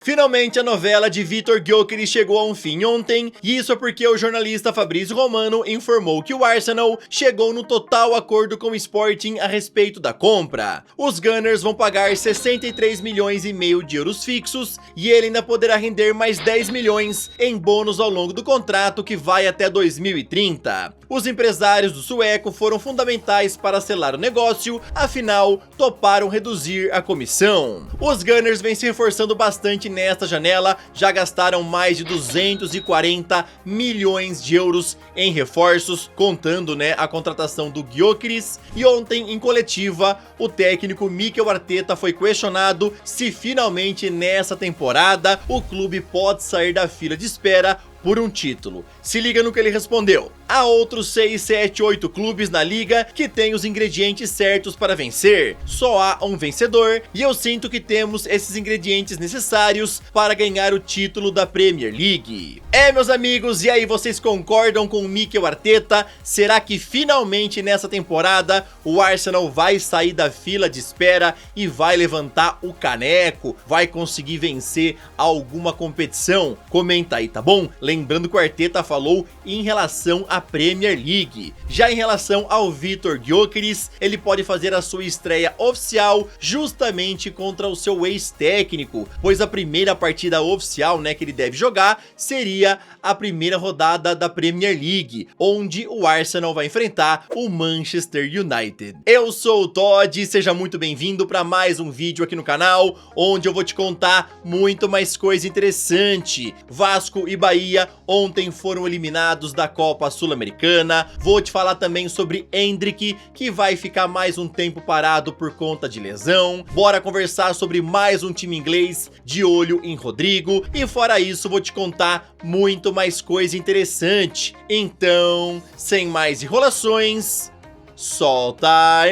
Finalmente a novela de Vitor Gyökeres chegou a um fim ontem, e isso é porque o jornalista Fabrício Romano informou que o Arsenal chegou no total acordo com o Sporting a respeito da compra. Os Gunners vão pagar 63 milhões e meio de euros fixos, e ele ainda poderá render mais 10 milhões em bônus ao longo do contrato que vai até 2030. Os empresários do sueco foram fundamentais para selar o negócio, afinal toparam reduzir a comissão. Os Gunners vêm se reforçando bastante nesta janela, já gastaram mais de 240 milhões de euros em reforços, contando a contratação do Gyökeres. E ontem em coletiva, o técnico Mikel Arteta foi questionado se finalmente nessa temporada o clube pode sair da fila de espera por um título. Se liga no que ele respondeu: há outros 6, 7, 8 clubes na liga que têm os ingredientes certos para vencer. Só há um vencedor e eu sinto que temos esses ingredientes necessários para ganhar o título da Premier League. Meus amigos, e aí, vocês concordam com o Mikel Arteta? Será que finalmente nessa temporada o Arsenal vai sair da fila de espera e vai levantar o caneco? Vai conseguir vencer alguma competição? Comenta aí, tá bom? Lembrando que o Arteta falou em relação à Premier League. Já em relação ao Vitor Gyökeres, ele pode fazer a sua estreia oficial justamente contra o seu ex-técnico, pois a primeira partida oficial que ele deve jogar seria a primeira rodada da Premier League, onde o Arsenal vai enfrentar o Manchester United. Eu sou o Todd, seja muito bem-vindo para mais um vídeo aqui no canal, onde eu vou te contar muito mais coisa interessante. Vasco e Bahia ontem foram eliminados da Copa Sul-Americana. Vou te falar também sobre Endrick, que vai ficar mais um tempo parado por conta de lesão. Bora conversar sobre mais um time inglês de olho em Rodrigo. E fora isso, vou te contar muito mais coisa interessante. Então, sem mais enrolações, solta a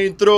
intro!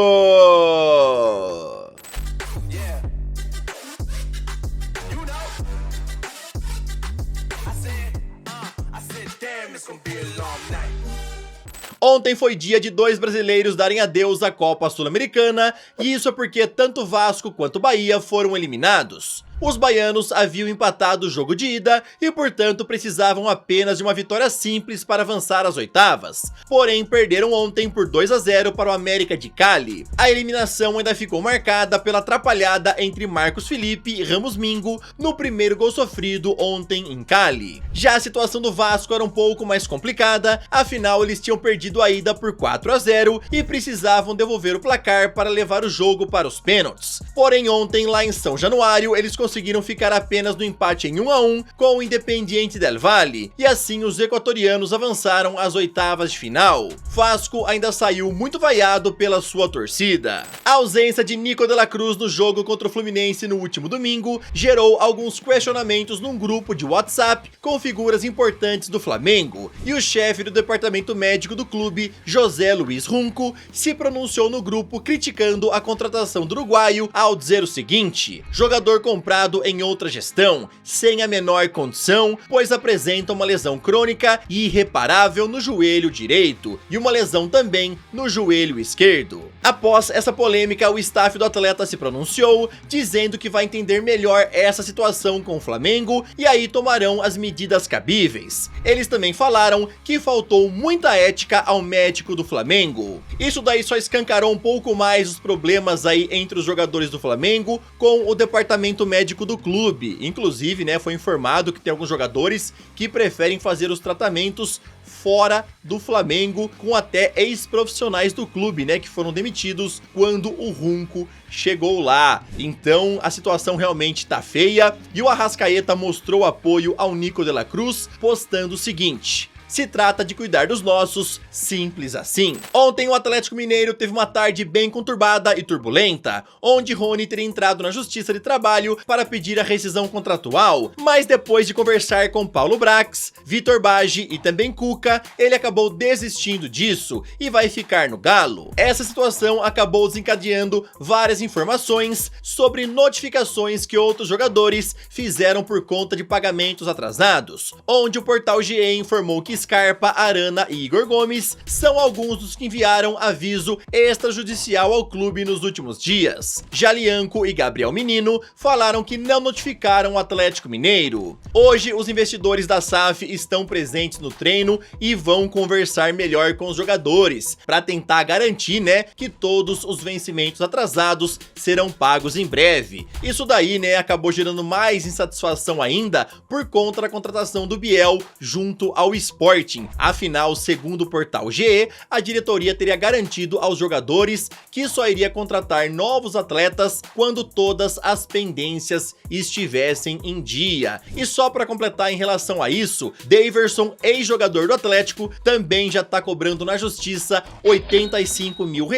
Ontem foi dia de dois brasileiros darem adeus à Copa Sul-Americana, e isso é porque tanto Vasco quanto Bahia foram eliminados. Os baianos haviam empatado o jogo de ida e, portanto, precisavam apenas de uma vitória simples para avançar às oitavas. Porém, perderam ontem por 2-0 para o América de Cali. A eliminação ainda ficou marcada pela atrapalhada entre Marcos Felipe e Ramos Mingo no primeiro gol sofrido ontem em Cali. Já a situação do Vasco era um pouco mais complicada, afinal eles tinham perdido a ida por 4-0 e precisavam devolver o placar para levar o jogo para os pênaltis. Porém, ontem lá em São Januário eles conseguiram ficar apenas no empate em 1-1 com o Independiente del Valle, e assim os equatorianos avançaram às oitavas de final. Vasco ainda saiu muito vaiado pela sua torcida. A ausência de Nico de la Cruz no jogo contra o Fluminense no último domingo gerou alguns questionamentos num grupo de WhatsApp com figuras importantes do Flamengo, e o chefe do departamento médico do clube, José Luiz Runco, se pronunciou no grupo criticando a contratação do uruguaio ao dizer o seguinte: jogador comprado em outra gestão, sem a menor condição, pois apresenta uma lesão crônica e irreparável no joelho direito e uma lesão também no joelho esquerdo. Após essa polêmica, o staff do atleta se pronunciou, dizendo que vai entender melhor essa situação com o Flamengo e aí tomarão as medidas cabíveis. Eles também falaram que faltou muita ética ao médico do Flamengo. Isso daí só escancarou um pouco mais os problemas aí entre os jogadores do Flamengo com o departamento médico do clube. Inclusive, foi informado que tem alguns jogadores que preferem fazer os tratamentos fora do Flamengo, com até ex-profissionais do clube, que foram demitidos quando o Runco chegou lá. Então a situação realmente tá feia, e o Arrascaeta mostrou apoio ao Nico de la Cruz, postando o seguinte: se trata de cuidar dos nossos, simples assim. Ontem o Atlético Mineiro teve uma tarde bem conturbada e turbulenta, onde Rony teria entrado na Justiça de Trabalho para pedir a rescisão contratual, mas depois de conversar com Paulo Brax, Vitor Bage e também Cuca, ele acabou desistindo disso e vai ficar no Galo. Essa situação acabou desencadeando várias informações sobre notificações que outros jogadores fizeram por conta de pagamentos atrasados, onde o portal GE informou que Scarpa, Arana e Igor Gomes são alguns dos que enviaram aviso extrajudicial ao clube nos últimos dias. Jalianco e Gabriel Menino falaram que não notificaram o Atlético Mineiro. Hoje, os investidores da SAF estão presentes no treino e vão conversar melhor com os jogadores, para tentar garantir, né, que todos os vencimentos atrasados serão pagos em breve. Isso daí, né, acabou gerando mais insatisfação ainda por conta da contratação do Biel junto ao Sporting. Afinal, segundo o portal GE, a diretoria teria garantido aos jogadores que só iria contratar novos atletas quando todas as pendências estivessem em dia. E só para completar em relação a isso, Daverson, ex-jogador do Atlético, também já tá cobrando na justiça R$85 mil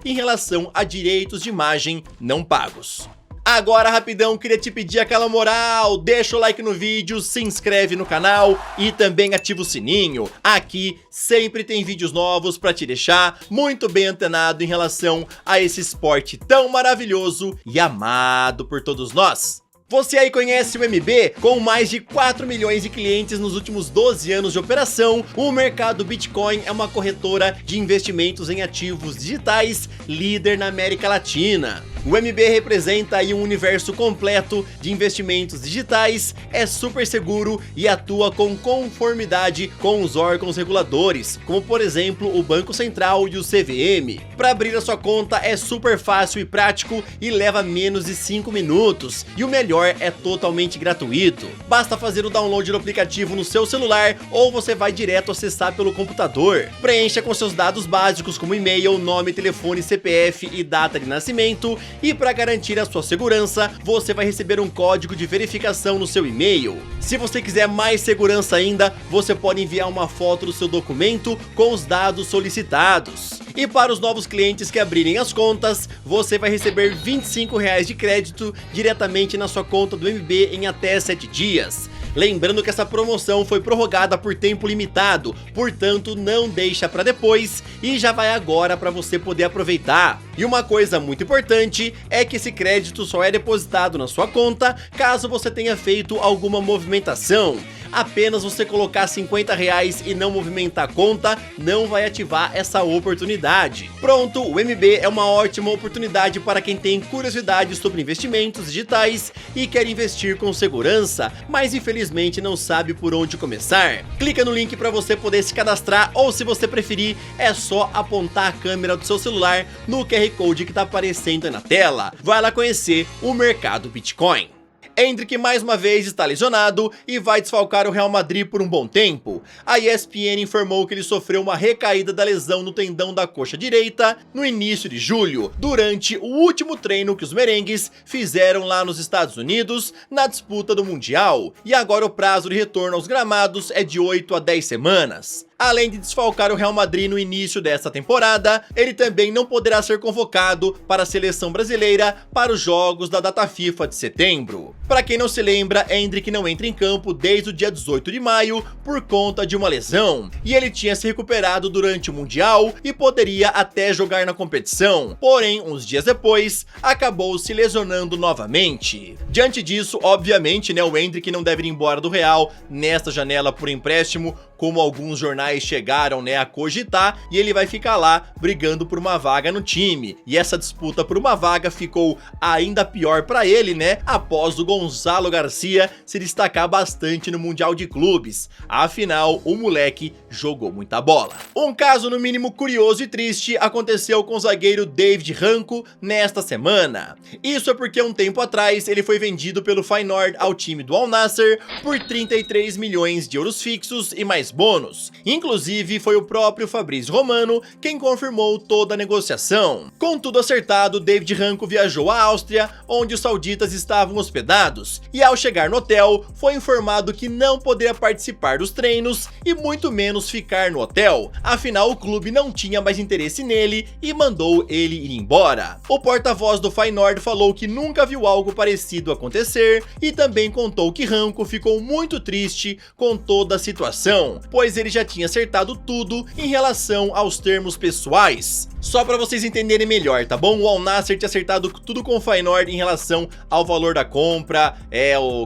em relação a direitos de imagem não pagos. Agora, rapidão, queria te pedir aquela moral, deixa o like no vídeo, se inscreve no canal e também ativa o sininho. Aqui sempre tem vídeos novos pra te deixar muito bem antenado em relação a esse esporte tão maravilhoso e amado por todos nós. Você aí conhece o MB? Com mais de 4 milhões de clientes nos últimos 12 anos de operação, o mercado Bitcoin é uma corretora de investimentos em ativos digitais líder na América Latina. O MB representa aí um universo completo de investimentos digitais, é super seguro e atua com conformidade com os órgãos reguladores, como por exemplo o Banco Central e o CVM. Para abrir a sua conta é super fácil e prático e leva menos de 5 minutos. E o melhor, é totalmente gratuito. Basta fazer o download do aplicativo no seu celular ou você vai direto acessar pelo computador. Preencha com seus dados básicos como e-mail, nome, telefone, CPF e data de nascimento. E para garantir a sua segurança, você vai receber um código de verificação no seu e-mail. Se você quiser mais segurança ainda, você pode enviar uma foto do seu documento com os dados solicitados. E para os novos clientes que abrirem as contas, você vai receber R$25 de crédito diretamente na sua conta do MB em até 7 dias. Lembrando que essa promoção foi prorrogada por tempo limitado, portanto não deixa para depois e já vai agora para você poder aproveitar. E uma coisa muito importante é que esse crédito só é depositado na sua conta caso você tenha feito alguma movimentação. Apenas você colocar R$50 e não movimentar a conta, não vai ativar essa oportunidade. Pronto, o MB é uma ótima oportunidade para quem tem curiosidade sobre investimentos digitais e quer investir com segurança, mas infelizmente não sabe por onde começar. Clica no link para você poder se cadastrar ou, se você preferir, é só apontar a câmera do seu celular no QR Code que está aparecendo aí na tela. Vai lá conhecer o mercado Bitcoin. Endrick mais uma vez está lesionado e vai desfalcar o Real Madrid por um bom tempo. A ESPN informou que ele sofreu uma recaída da lesão no tendão da coxa direita no início de julho, durante o último treino que os merengues fizeram lá nos Estados Unidos na disputa do Mundial, e agora o prazo de retorno aos gramados é de 8 a 10 semanas. Além de desfalcar o Real Madrid no início desta temporada, ele também não poderá ser convocado para a seleção brasileira para os jogos da data FIFA de setembro. Para quem não se lembra, Endrick não entra em campo desde o dia 18 de maio por conta de uma lesão, e ele tinha se recuperado durante o Mundial e poderia até jogar na competição, porém, uns dias depois, acabou se lesionando novamente. Diante disso, obviamente, né, o Endrick não deve ir embora do Real nesta janela por empréstimo, como alguns jornais chegaram, né, a cogitar, e ele vai ficar lá brigando por uma vaga no time. E essa disputa por uma vaga ficou ainda pior para ele, né, após o Gonzalo Garcia se destacar bastante no Mundial de Clubes. Afinal, o moleque jogou muita bola. Um caso no mínimo curioso e triste aconteceu com o zagueiro David Ranco nesta semana. Isso é porque um tempo atrás ele foi vendido pelo Feyenoord ao time do Al Nassr por 33 milhões de euros fixos e mais bônus. Inclusive, foi o próprio Fabrício Romano quem confirmou toda a negociação. Com tudo acertado, David Ranco viajou à Áustria, onde os sauditas estavam hospedados, e ao chegar no hotel, foi informado que não poderia participar dos treinos e muito menos ficar no hotel. Afinal, o clube não tinha mais interesse nele e mandou ele ir embora. O porta-voz do Feyenoord falou que nunca viu algo parecido acontecer e também contou que Ranco ficou muito triste com toda a situação, pois ele já tinha acertado tudo em relação aos termos pessoais. Só pra vocês entenderem melhor, tá bom? O Al Nassr tinha acertado tudo com o Feyenoord em relação ao valor da compra,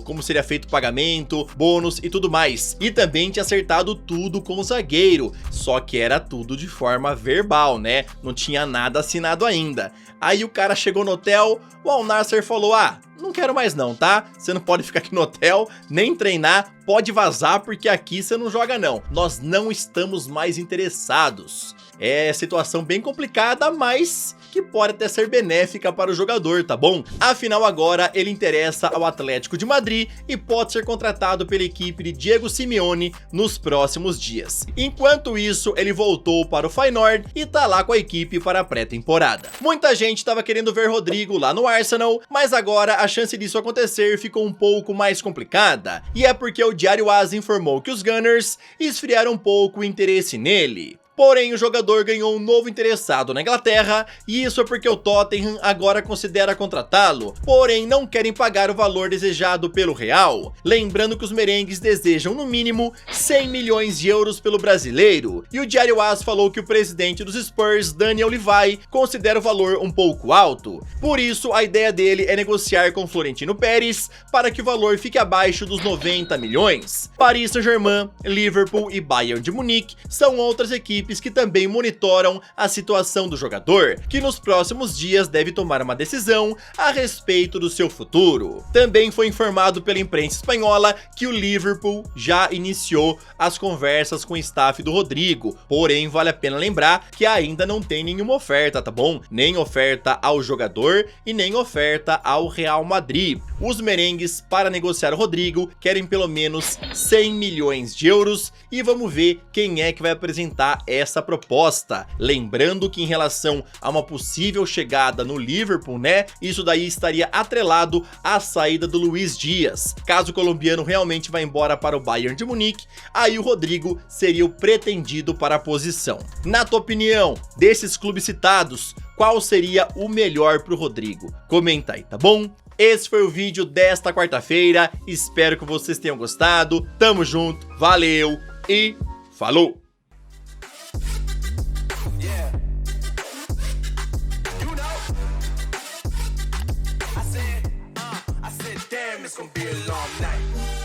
como seria feito o pagamento, bônus e tudo mais. E também tinha acertado tudo com o zagueiro, só que era tudo de forma verbal, né? Não tinha nada assinado ainda. Aí o cara chegou no hotel, o Al Nassr falou: ah, não quero mais não, tá? Você não pode ficar aqui no hotel, nem treinar, pode vazar porque aqui você não joga não. Nós não estamos mais interessados. É situação bem complicada, mas que pode até ser benéfica para o jogador, tá bom? Afinal agora ele interessa ao Atlético de Madrid e pode ser contratado pela equipe de Diego Simeone nos próximos dias. Enquanto isso, ele voltou para o Feyenoord e tá lá com a equipe para a pré-temporada. Muita gente estava querendo ver Rodrigo lá no Arsenal, mas agora a chance disso acontecer ficou um pouco mais complicada, e é porque o Diário AS informou que os Gunners esfriaram um pouco o interesse nele. Porém, o jogador ganhou um novo interessado na Inglaterra, e isso é porque o Tottenham agora considera contratá-lo, porém não querem pagar o valor desejado pelo Real. Lembrando que os merengues desejam no mínimo 100 milhões de euros pelo brasileiro, e o Diário AS falou que o presidente dos Spurs, Daniel Levy, considera o valor um pouco alto. Por isso, a ideia dele é negociar com Florentino Pérez para que o valor fique abaixo dos 90 milhões. Paris Saint-Germain, Liverpool e Bayern de Munique são outras equipes que também monitoram a situação do jogador, que nos próximos dias deve tomar uma decisão a respeito do seu futuro. Também foi informado pela imprensa espanhola que o Liverpool já iniciou as conversas com o staff do Rodrigo, porém vale a pena lembrar que ainda não tem nenhuma oferta, tá bom? Nem oferta ao jogador e nem oferta ao Real Madrid. Os merengues, para negociar o Rodrigo, querem pelo menos 100 milhões de euros e vamos ver quem é que vai apresentar essa proposta. Lembrando que em relação a uma possível chegada no Liverpool, né, isso daí estaria atrelado à saída do Luiz Dias. Caso o colombiano realmente vá embora para o Bayern de Munique, aí o Rodrigo seria o pretendido para a posição. Na tua opinião, desses clubes citados, qual seria o melhor para o Rodrigo? Comenta aí, tá bom? Esse foi o vídeo desta quarta-feira, espero que vocês tenham gostado, tamo junto, valeu e falou! It's gonna be a long night.